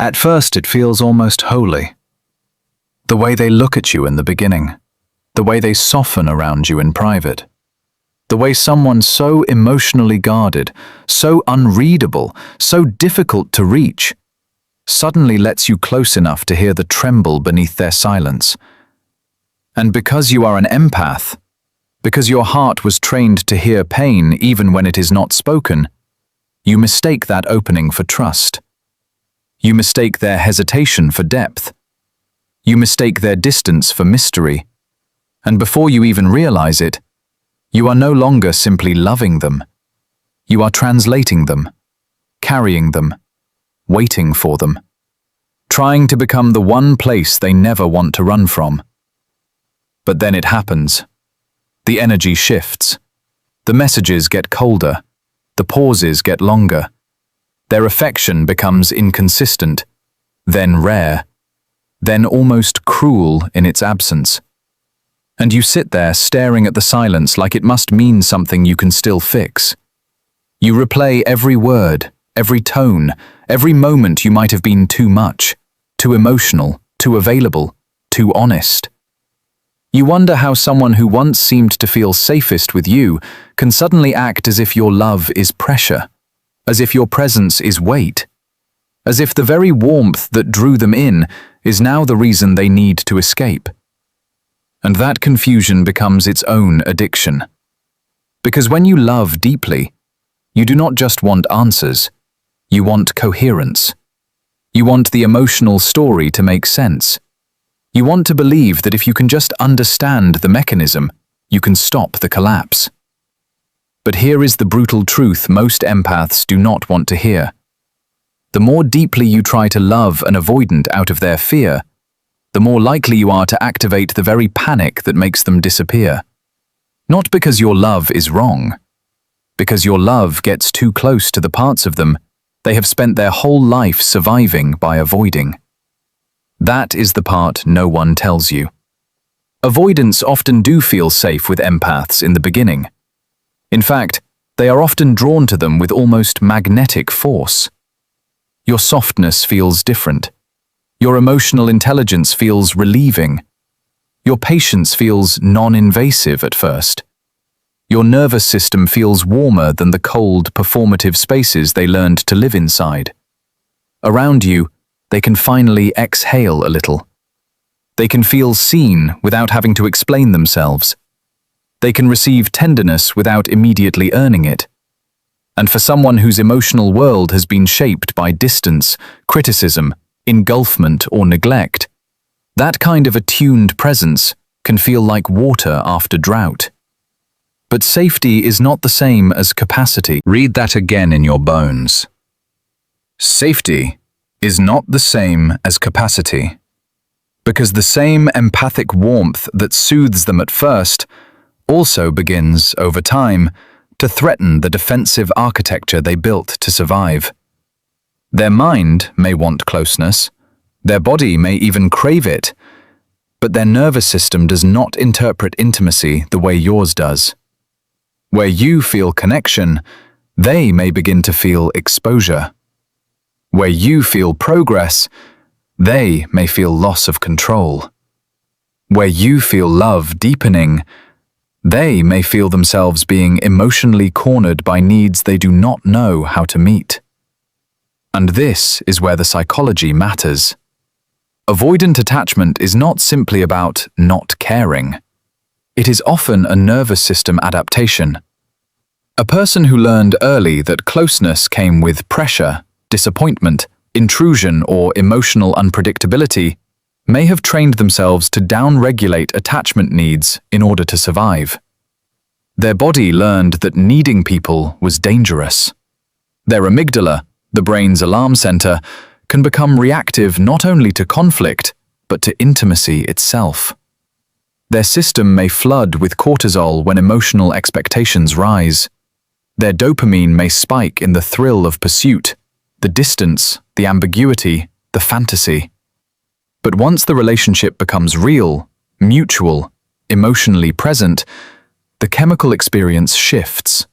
At first, it feels almost holy. The way they look at you in the beginning, the way they soften around you in private, the way someone so emotionally guarded, so unreadable, so difficult to reach, suddenly lets you close enough to hear the tremble beneath their silence. And because you are an empath, because your heart was trained to hear pain even when it is not spoken, you mistake that opening for trust. You mistake their hesitation for depth. You mistake their distance for mystery. And before you even realize it, you are no longer simply loving them. You are translating them, carrying them, waiting for them, trying to become the one place they never want to run from. But then it happens. The energy shifts. The messages get colder. The pauses get longer. Their affection becomes inconsistent, then rare, then almost cruel in its absence. And you sit there staring at the silence like it must mean something you can still fix. You replay every word, every tone, every moment you might have been too much, too emotional, too available, too honest. You wonder how someone who once seemed to feel safest with you can suddenly act as if your love is pressure, as if your presence is weight, as if the very warmth that drew them in is now the reason they need to escape. And that confusion becomes its own addiction. Because when you love deeply, you do not just want answers, you want coherence. You want the emotional story to make sense. You want to believe that if you can just understand the mechanism, you can stop the collapse. But here is the brutal truth most empaths do not want to hear. The more deeply you try to love an avoidant out of their fear, the more likely you are to activate the very panic that makes them disappear. Not because your love is wrong, because your love gets too close to the parts of them they have spent their whole life surviving by avoiding. That is the part no one tells you. Avoidants often do feel safe with empaths in the beginning. In fact, they are often drawn to them with almost magnetic force. Your softness feels different. Your emotional intelligence feels relieving. Your patience feels non-invasive at first. Your nervous system feels warmer than the cold, performative spaces they learned to live inside. Around you, they can finally exhale a little. They can feel seen without having to explain themselves. They can receive tenderness without immediately earning it. And for someone whose emotional world has been shaped by distance, criticism, engulfment, or neglect, that kind of attuned presence can feel like water after drought. But safety is not the same as capacity. Read that again in your bones. Safety is not the same as capacity. Because the same empathic warmth that soothes them at first also begins, over time, to threaten the defensive architecture they built to survive. Their mind may want closeness, their body may even crave it, but their nervous system does not interpret intimacy the way yours does. Where you feel connection, they may begin to feel exposure. Where you feel progress, they may feel loss of control. Where you feel love deepening, they may feel themselves being emotionally cornered by needs they do not know how to meet. And this is where the psychology matters. Avoidant attachment is not simply about not caring. It is often a nervous system adaptation. A person who learned early that closeness came with pressure, disappointment, intrusion, or emotional unpredictability may have trained themselves to down-regulate attachment needs in order to survive. Their body learned that needing people was dangerous. Their amygdala, the brain's alarm center, can become reactive not only to conflict, but to intimacy itself. Their system may flood with cortisol when emotional expectations rise. Their dopamine may spike in the thrill of pursuit, the distance, the ambiguity, the fantasy. But once the relationship becomes real, mutual, emotionally present, the chemical experience shifts.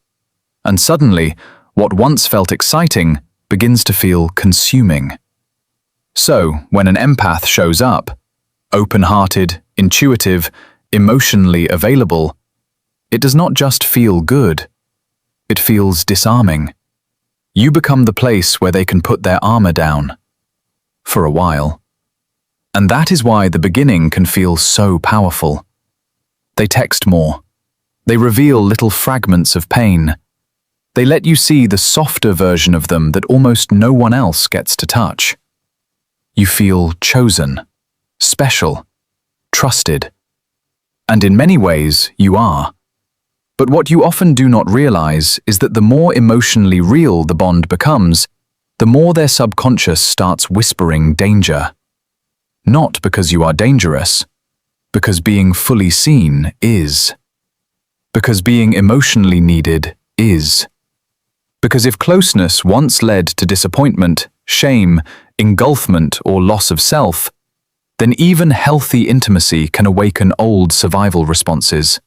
And suddenly, what once felt exciting begins to feel consuming. So, when an empath shows up, open-hearted, intuitive, emotionally available, it does not just feel good, it feels disarming. You become the place where they can put their armor down. For a while. And that is why the beginning can feel so powerful. They text more. They reveal little fragments of pain. They let you see the softer version of them that almost no one else gets to touch. You feel chosen, special, trusted. And in many ways, you are. But what you often do not realize is that the more emotionally real the bond becomes, the more their subconscious starts whispering danger. Not because you are dangerous, because being fully seen is. Because being emotionally needed is. Because if closeness once led to disappointment, shame, engulfment, or loss of self, then even healthy intimacy can awaken old survival responses.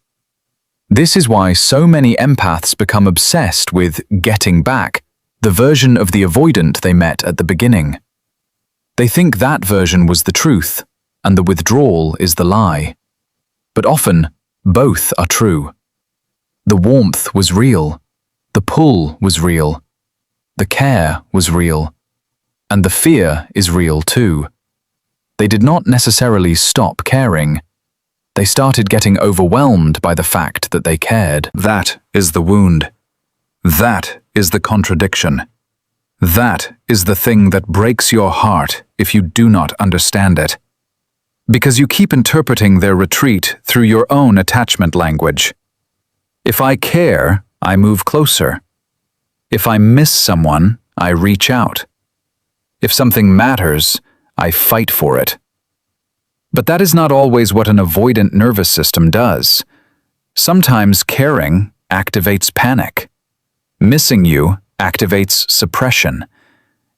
This is why so many empaths become obsessed with getting back, the version of the avoidant they met at the beginning. They think that version was the truth, and the withdrawal is the lie. But often, both are true. The warmth was real, the pull was real, the care was real, and the fear is real too. They did not necessarily stop caring. They started getting overwhelmed by the fact that they cared. That is the wound. That is the contradiction. That is the thing that breaks your heart if you do not understand it. Because you keep interpreting their retreat through your own attachment language. If I care, I move closer. If I miss someone, I reach out. If something matters, I fight for it. But that is not always what an avoidant nervous system does. Sometimes caring activates panic. Missing you activates suppression.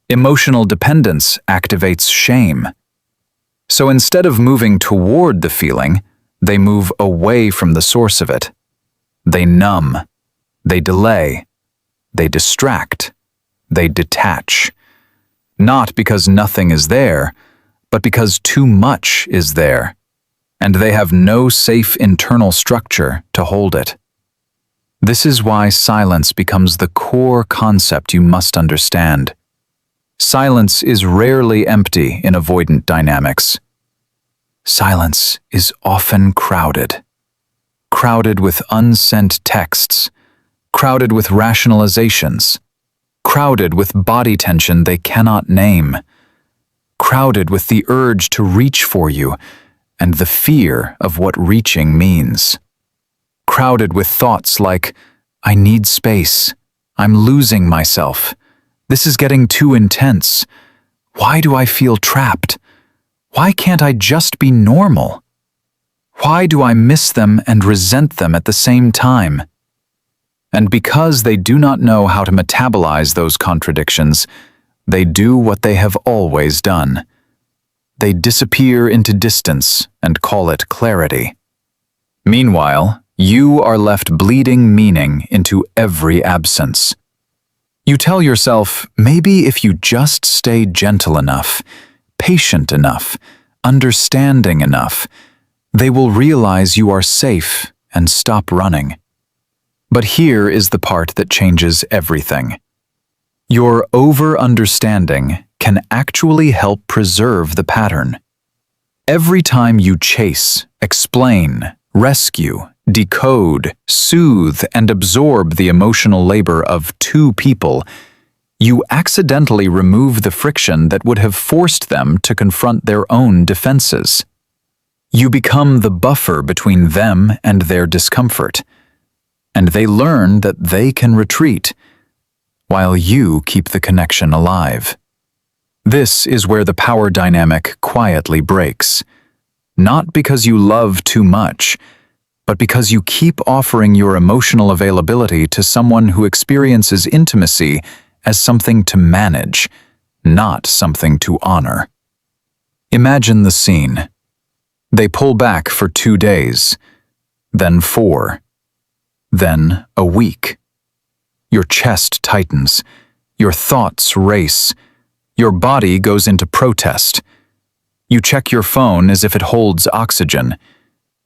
Emotional dependence activates shame. So instead of moving toward the feeling, they move away from the source of it. They numb. They delay. They distract. They detach. Not because nothing is there, but because too much is there, and they have no safe internal structure to hold it. This is why silence becomes the core concept you must understand. Silence is rarely empty in avoidant dynamics. Silence is often crowded. Crowded with unsent texts, crowded with rationalizations, crowded with body tension they cannot name, crowded with the urge to reach for you and the fear of what reaching means. Crowded with thoughts like, I need space, I'm losing myself, this is getting too intense, why do I feel trapped? Why can't I just be normal? Why do I miss them and resent them at the same time? And because they do not know how to metabolize those contradictions, they do what they have always done. They disappear into distance and call it clarity. Meanwhile, you are left bleeding meaning into every absence. You tell yourself, maybe if you just stay gentle enough, patient enough, understanding enough, they will realize you are safe and stop running. But here is the part that changes everything. Your over-understanding can actually help preserve the pattern. Every time you chase, explain, rescue, decode, soothe, and absorb the emotional labor of two people, you accidentally remove the friction that would have forced them to confront their own defenses. You become the buffer between them and their discomfort, and they learn that they can retreat, while you keep the connection alive. This is where the power dynamic quietly breaks. Not because you love too much, but because you keep offering your emotional availability to someone who experiences intimacy as something to manage, not something to honor. Imagine the scene. They pull back for 2 days, then 4, then a week. Your chest tightens, your thoughts race, Your body goes into protest. You check your phone as if it holds oxygen.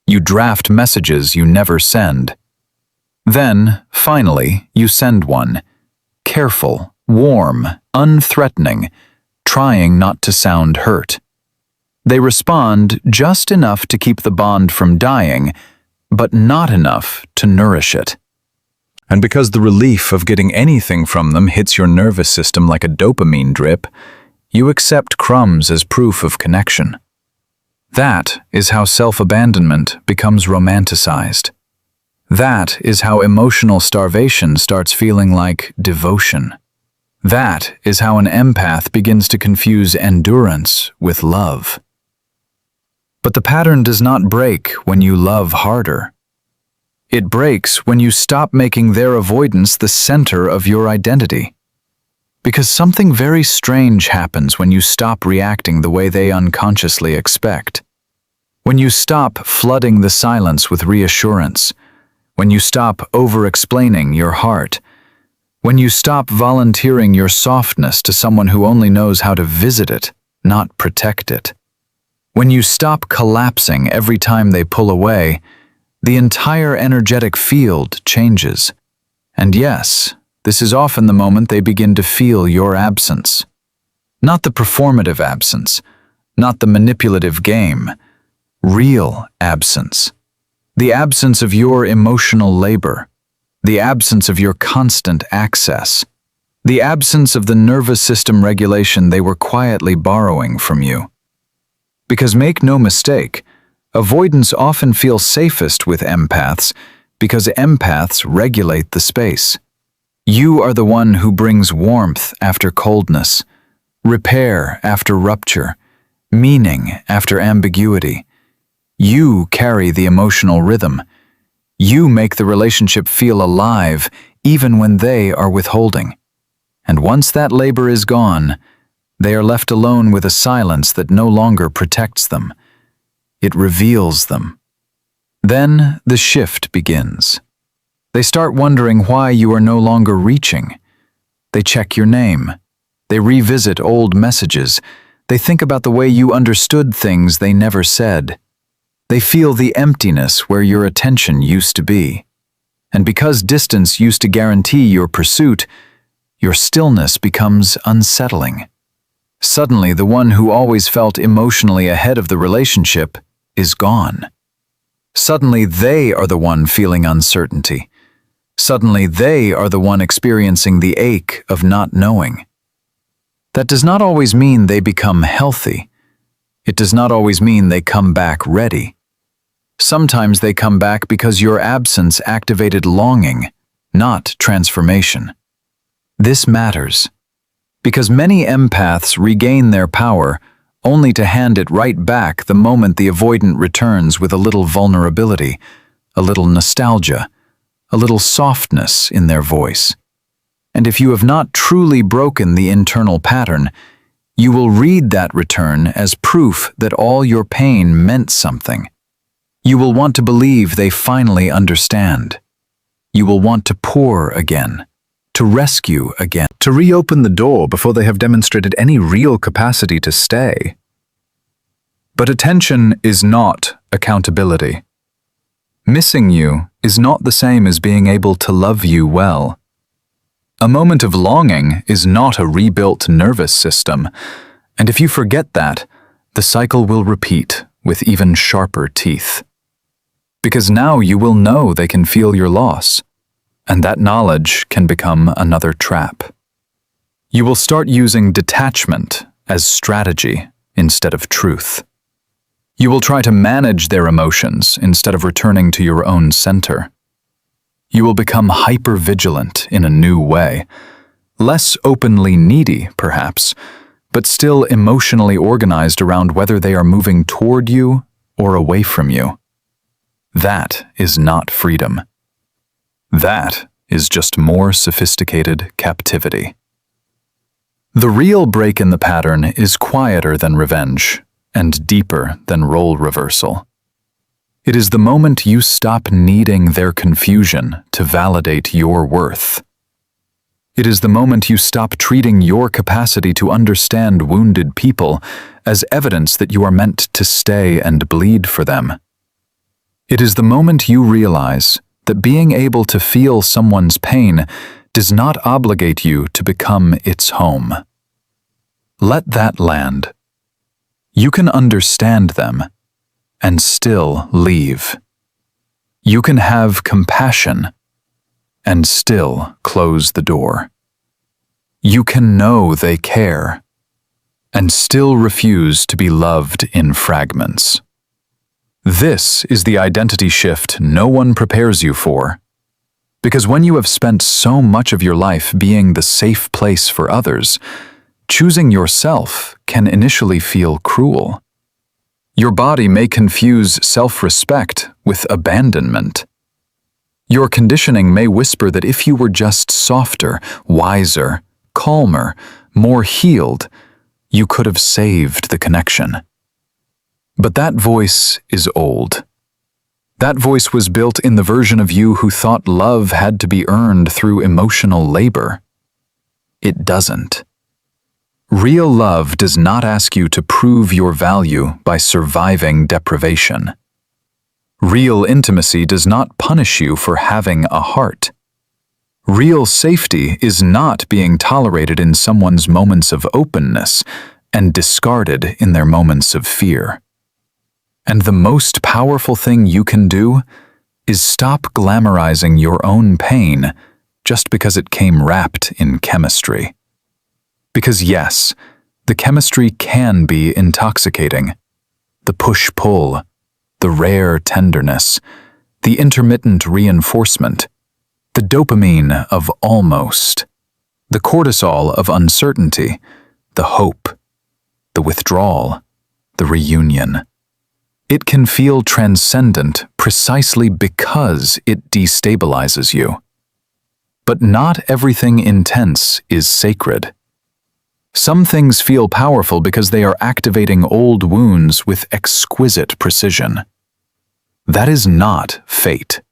You draft messages you never send. Then, finally, you send one. Careful, warm, unthreatening, trying not to sound hurt. They respond just enough to keep the bond from dying, but not enough to nourish it. And because the relief of getting anything from them hits your nervous system like a dopamine drip, you accept crumbs as proof of connection. That is how self-abandonment becomes romanticized. That is how emotional starvation starts feeling like devotion. That is how an empath begins to confuse endurance with love. But the pattern does not break when you love harder. It breaks when you stop making their avoidance the center of your identity. Because something very strange happens when you stop reacting the way they unconsciously expect. When you stop flooding the silence with reassurance. When you stop over-explaining your heart. When you stop volunteering your softness to someone who only knows how to visit it, not protect it. When you stop collapsing every time they pull away, the entire energetic field changes. And yes, this is often the moment they begin to feel your absence. Not the performative absence, not the manipulative game. Real absence. The absence of your emotional labor. The absence of your constant access. The absence of the nervous system regulation they were quietly borrowing from you. Because make no mistake, avoidants often feel safest with empaths because empaths regulate the space. You are the one who brings warmth after coldness, repair after rupture, meaning after ambiguity. You carry the emotional rhythm. You make the relationship feel alive even when they are withholding. And once that labor is gone, they are left alone with a silence that no longer protects them. It reveals them. Then the shift begins. They start wondering why you are no longer reaching. They check your name. They revisit old messages. They think about the way you understood things they never said. They feel the emptiness where your attention used to be. And because distance used to guarantee your pursuit, your stillness becomes unsettling. Suddenly, the one who always felt emotionally ahead of the relationship is gone. Suddenly, they are the one feeling uncertainty. Suddenly, they are the one experiencing the ache of not knowing. That does not always mean they become healthy. It does not always mean they come back ready. Sometimes they come back because your absence activated longing, not transformation. This matters. Because many empaths regain their power only to hand it right back the moment the avoidant returns with a little vulnerability, a little nostalgia, a little softness in their voice. And if you have not truly broken the internal pattern, you will read that return as proof that all your pain meant something. You will want to believe they finally understand. You will want to pour again. To rescue again, to reopen the door before they have demonstrated any real capacity to stay. But attention is not accountability. Missing you is not the same as being able to love you well. A moment of longing is not a rebuilt nervous system, and if you forget that, the cycle will repeat with even sharper teeth. Because now you will know they can feel your loss. And that knowledge can become another trap. You will start using detachment as strategy instead of truth. You will try to manage their emotions instead of returning to your own center. You will become hyper-vigilant in a new way, less openly needy, perhaps, but still emotionally organized around whether they are moving toward you or away from you. That is not freedom. That is just more sophisticated captivity. The real break in the pattern is quieter than revenge and deeper than role reversal. It is the moment you stop needing their confusion to validate your worth. It is the moment you stop treating your capacity to understand wounded people as evidence that you are meant to stay and bleed for them. It is the moment you realize that being able to feel someone's pain does not obligate you to become its home. Let that land. You can understand them and still leave. You can have compassion and still close the door. You can know they care and still refuse to be loved in fragments. This is the identity shift no one prepares you for. Because when you have spent so much of your life being the safe place for others, choosing yourself can initially feel cruel. Your body may confuse self-respect with abandonment. Your conditioning may whisper that if you were just softer, wiser, calmer, more healed, you could have saved the connection. But that voice is old. That voice was built in the version of you who thought love had to be earned through emotional labor. It doesn't. Real love does not ask you to prove your value by surviving deprivation. Real intimacy does not punish you for having a heart. Real safety is not being tolerated in someone's moments of openness and discarded in their moments of fear. And the most powerful thing you can do is stop glamorizing your own pain just because it came wrapped in chemistry. Because yes, the chemistry can be intoxicating. The push-pull, the rare tenderness, the intermittent reinforcement, the dopamine of almost, the cortisol of uncertainty, the hope, the withdrawal, the reunion. It can feel transcendent precisely because it destabilizes you. But not everything intense is sacred. Some things feel powerful because they are activating old wounds with exquisite precision. That is not fate.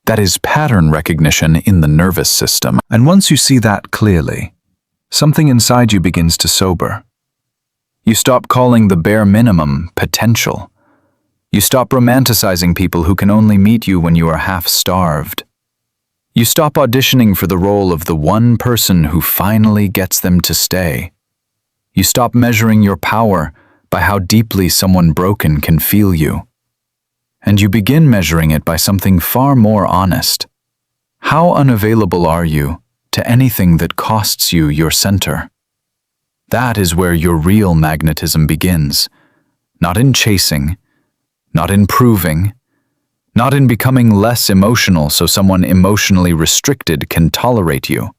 That is pattern recognition in the nervous system. And once you see that clearly, something inside you begins to sober. You stop calling the bare minimum potential. You stop romanticizing people who can only meet you when you are half-starved. You stop auditioning for the role of the one person who finally gets them to stay. You stop measuring your power by how deeply someone broken can feel you. And you begin measuring it by something far more honest. How unavailable are you to anything that costs you your center? That is where your real magnetism begins, not in chasing, not in proving, not in becoming less emotional so someone emotionally restricted can tolerate you.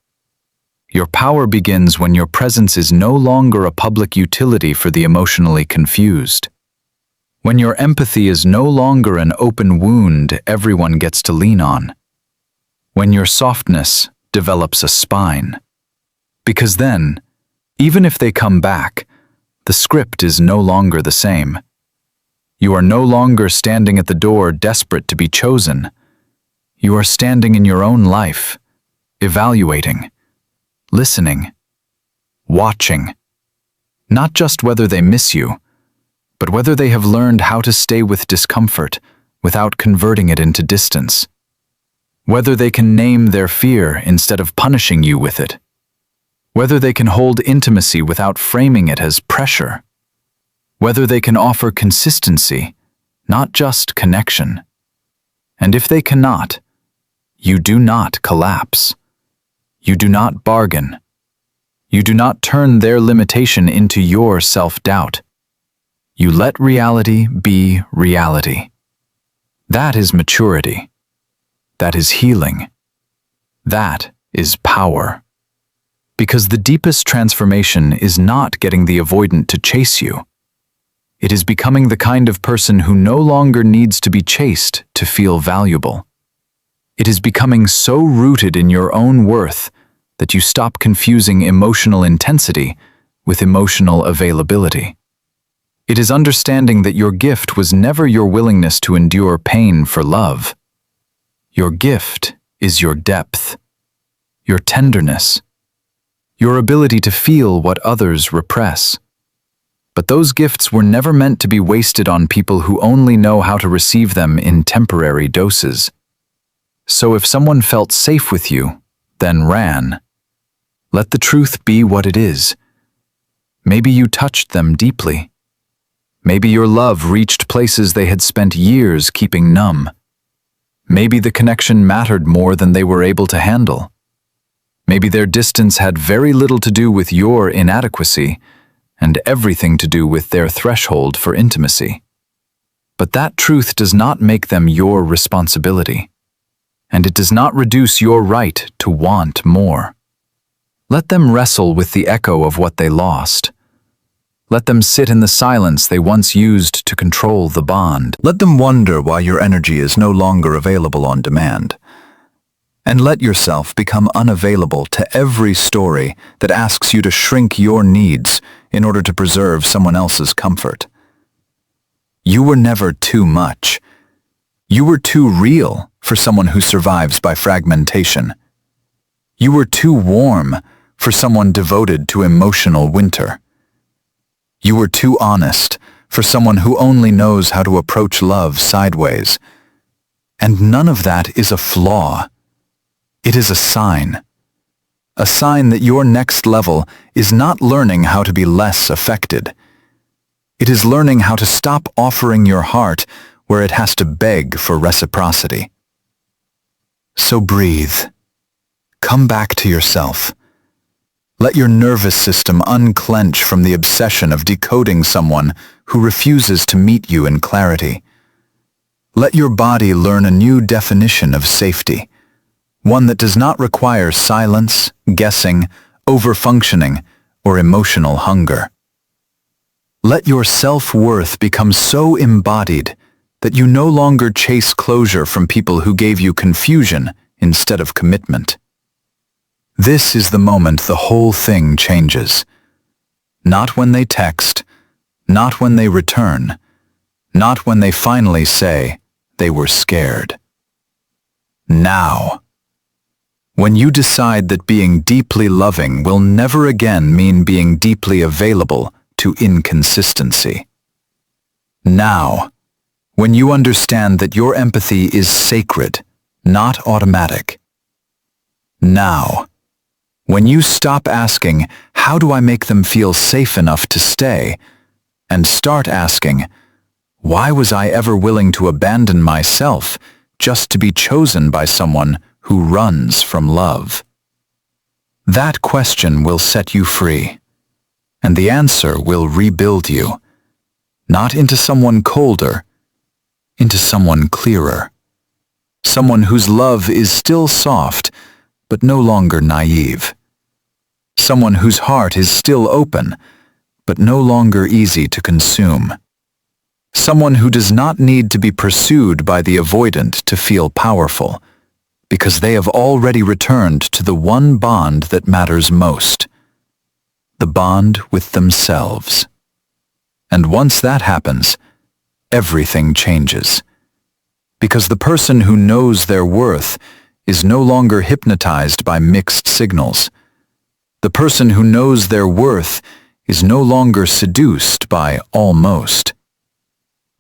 Your power begins when your presence is no longer a public utility for the emotionally confused. When your empathy is no longer an open wound everyone gets to lean on. When your softness develops a spine. Because then, even if they come back, the script is no longer the same. You are no longer standing at the door desperate to be chosen. You are standing in your own life, evaluating, listening, watching. Not just whether they miss you, but whether they have learned how to stay with discomfort without converting it into distance. Whether they can name their fear instead of punishing you with it. Whether they can hold intimacy without framing it as pressure. Whether they can offer consistency, not just connection. And if they cannot, you do not collapse. You do not bargain. You do not turn their limitation into your self-doubt. You let reality be reality. That is maturity. That is healing. That is power. Because the deepest transformation is not getting the avoidant to chase you. It is becoming the kind of person who no longer needs to be chased to feel valuable. It is becoming so rooted in your own worth that you stop confusing emotional intensity with emotional availability. It is understanding that your gift was never your willingness to endure pain for love. Your gift is your depth. your tenderness, your ability to feel what others repress. But those gifts were never meant to be wasted on people who only know how to receive them in temporary doses. So if someone felt safe with you, then ran. Let the truth be what it is. Maybe you touched them deeply. Maybe your love reached places they had spent years keeping numb. Maybe the connection mattered more than they were able to handle. Maybe their distance had very little to do with your inadequacy, and everything to do with their threshold for intimacy. But that truth does not make them your responsibility, and it does not reduce your right to want more. Let them wrestle with the echo of what they lost. Let them sit in the silence they once used to control the bond. Let them wonder why your energy is no longer available on demand. And let yourself become unavailable to every story that asks you to shrink your needs in order to preserve someone else's comfort. You were never too much. You were too real for someone who survives by fragmentation. You were too warm for someone devoted to emotional winter. You were too honest for someone who only knows how to approach love sideways. And none of that is a flaw. It is a sign that your next level is not learning how to be less affected. It is learning how to stop offering your heart where it has to beg for reciprocity. So breathe. Come back to yourself. Let your nervous system unclench from the obsession of decoding someone who refuses to meet you in clarity. Let your body learn a new definition of safety. One that does not require silence, guessing, overfunctioning, or emotional hunger. Let your self-worth become so embodied that you no longer chase closure from people who gave you confusion instead of commitment. This is the moment the whole thing changes. Not when they text, not when they return, not when they finally say they were scared. Now. When you decide that being deeply loving will never again mean being deeply available to inconsistency. Now, when you understand that your empathy is sacred, not automatic. Now, when you stop asking, how do I make them feel safe enough to stay, and start asking, why was I ever willing to abandon myself just to be chosen by someone who runs from love? That question will set you free, and the answer will rebuild you, not into someone colder, into someone clearer, someone whose love is still soft, but no longer naive, someone whose heart is still open, but no longer easy to consume, someone who does not need to be pursued by the avoidant to feel powerful, because they have already returned to the one bond that matters most, the bond with themselves. And once that happens, everything changes. Because the person who knows their worth is no longer hypnotized by mixed signals. The person who knows their worth is no longer seduced by almost.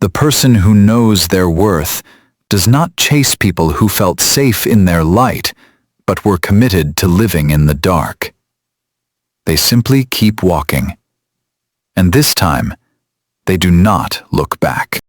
The person who knows their worth does not chase people who felt safe in their light, but were committed to living in the dark. They simply keep walking. And this time, they do not look back.